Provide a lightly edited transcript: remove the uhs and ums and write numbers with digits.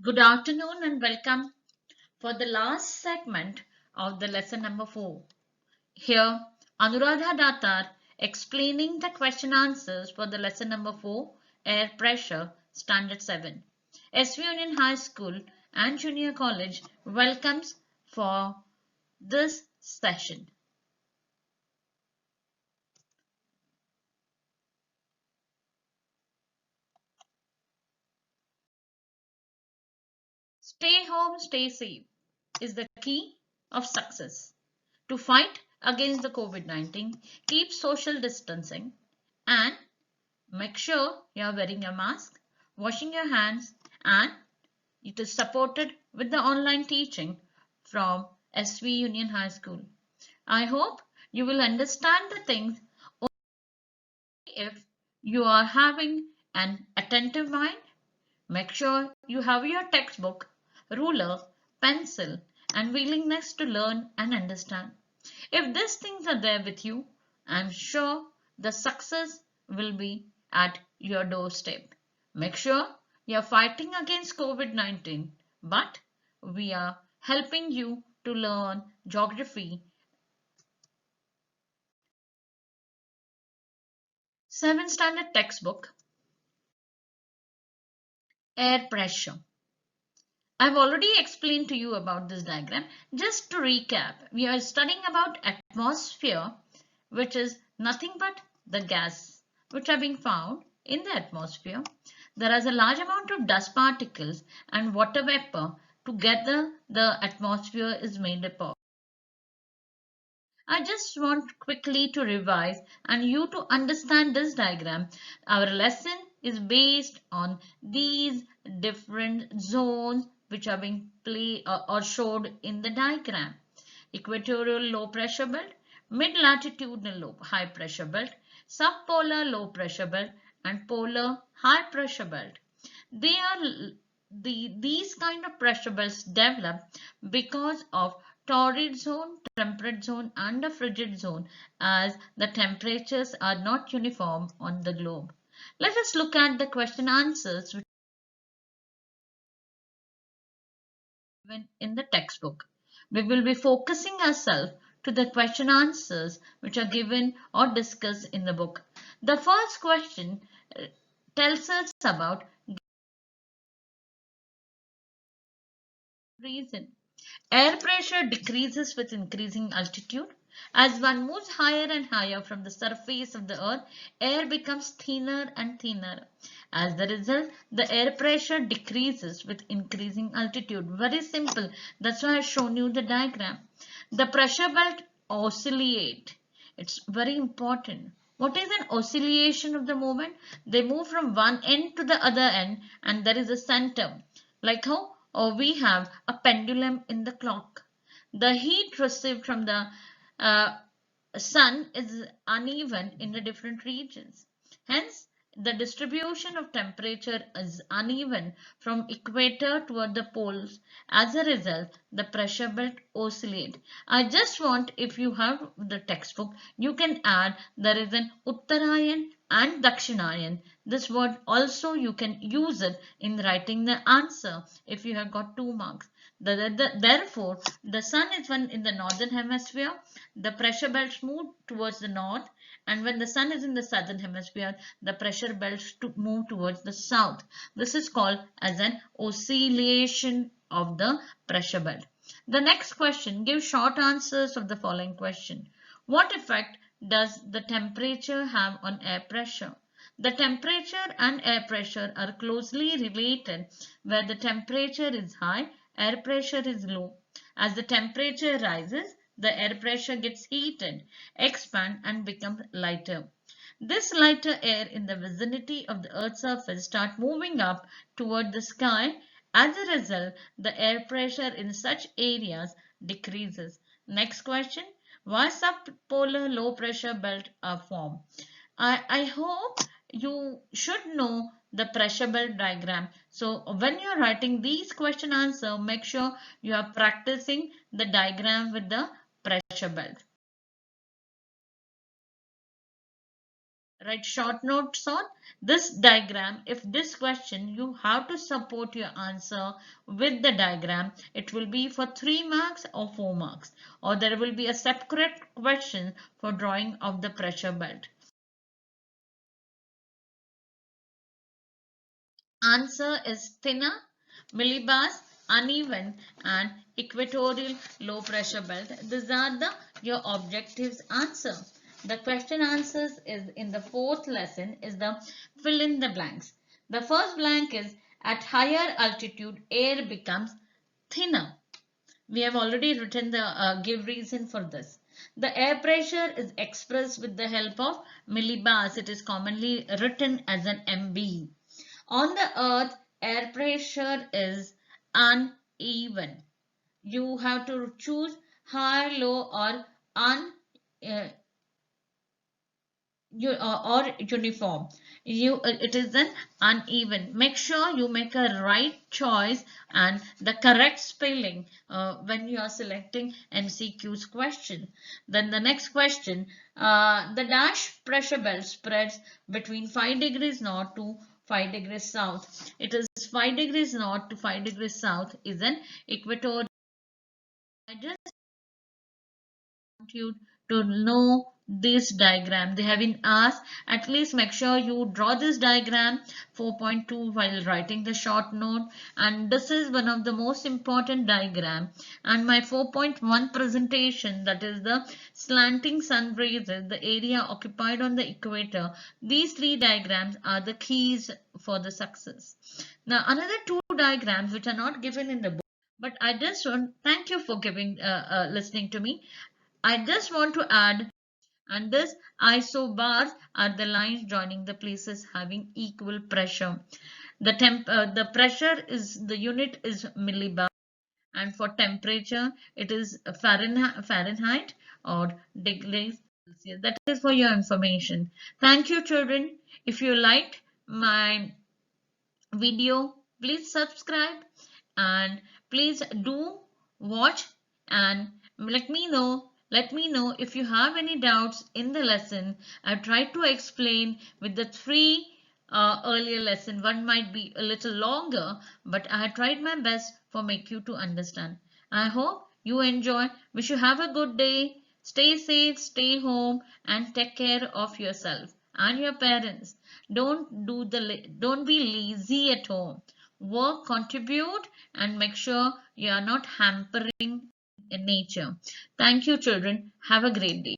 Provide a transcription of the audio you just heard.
Good afternoon and welcome for the last segment of the lesson number 4. Here, Anuradha Datar explaining the question answers for the lesson number 4, Air Pressure, Standard 7. SV Union High School and Junior College welcomes for this session. Stay home, stay safe is the key of success. To fight against the COVID-19, keep social distancing and make sure you are wearing a mask, washing your hands, and it is supported with the online teaching from SV Union High School. I hope you will understand the things only if you are having an attentive mind. Make sure you have your textbook, ruler, pencil, and willingness to learn and understand. If these things are there with you, I'm sure the success will be at your doorstep. Make sure you're fighting against COVID-19, but we are helping you to learn geography. 7th standard textbook, air pressure. I've already explained to you about this diagram. Just to recap, we are studying about atmosphere, which is nothing but the gas which are being found in the atmosphere. There is a large amount of dust particles and water vapor. Together, the atmosphere is made up of. I just want quickly to revise and you to understand this diagram. Our lesson is based on these different zones which are being played or showed in the diagram. Equatorial low pressure belt, mid-latitudinal low high pressure belt, subpolar low pressure belt, and polar high pressure belt. They are these kind of pressure belts develop because of torrid zone, temperate zone, and a frigid zone as the temperatures are not uniform on the globe. Let us look at the question answers given in the textbook. We will be focusing ourselves to the question answers which are given or discussed in the book. The first question tells us about reason. Air pressure decreases with increasing altitude. As one moves higher and higher from the surface of the earth, air becomes thinner and thinner. As the result, the air pressure decreases with increasing altitude. Very simple. That's why I've shown you the diagram. The pressure belt oscillate. It's very important. What is an oscillation of the movement? They move from one end to the other end and there is a center. Like how we have a pendulum in the clock. The heat received from the uh, sun is uneven in the different regions. Hence, the distribution of temperature is uneven from equator toward the poles. As a result, the pressure belt oscillate. I just want, if you have the textbook, you can add there is an Uttarayan and Dakshinayan. This word also you can use it in writing the answer if you have got 2 marks. Therefore, the sun is when in the northern hemisphere, the pressure belts move towards the north, and when the sun is in the southern hemisphere, the pressure belts to move towards the south. This is called as an oscillation of the pressure belt. The next question, give short answers of the following question. What effect does the temperature have on air pressure? The temperature and air pressure are closely related. Where the temperature is high, air pressure is low. As the temperature rises, the air pressure gets heated, expand and becomes lighter. This lighter air in the vicinity of the Earth's surface start moving up toward the sky. As a result, the air pressure in such areas decreases. Next question. Why subpolar low pressure belt are formed? I hope you should know the pressure belt diagram. So when you're writing these question answer, make sure you are practicing the diagram with the pressure belt. Write short notes on this diagram. If this question, you have to support your answer with the diagram. It will be for 3 marks or 4 marks, or there will be a separate question for drawing of the pressure belt. Answer is thinner, millibars, uneven, and equatorial low pressure belt. These are your objectives answer. The question answers is in the fourth lesson is the fill in the blanks. The first blank is at higher altitude air becomes thinner. We have already written the give reason for this. The air pressure is expressed with the help of millibars. It is commonly written as an MB. On the earth, air pressure is uneven. You have to choose high, low, or uh, uniform. It is an uneven. Make sure you make a right choice and the correct spelling when you are selecting MCQ's question. Then the next question, the dash pressure belt spreads between 5 degrees north to 5 degrees south. It is 5 degrees north to 5 degrees south is an equatorial. I just want you to know this diagram. They have been asked, at least make sure you draw this diagram 4.2 while writing the short note, and this is one of the most important diagram. And my 4.1 presentation, that is the slanting sun rays, the area occupied on the equator. These 3 diagrams are the keys for the success. Now another 2 diagrams which are not given in the book, but I just want thank you for listening to me. I just want to add, and this isobars are the lines joining the places having equal pressure. The pressure is the unit is millibar, and for temperature it is Fahrenheit or degrees Celsius. That is for your information. Thank you, children. If you liked my video, please subscribe and please do watch and let me know if you have any doubts in the lesson. I've tried to explain with the 3 earlier lesson. One might be a little longer, but I have tried my best for make you to understand. I hope you enjoy. Wish you have a good day. Stay safe, stay home, and take care of yourself and your parents. Don't be lazy at home. Work, contribute, and make sure you are not hampering nature. Thank you, children. Have a great day.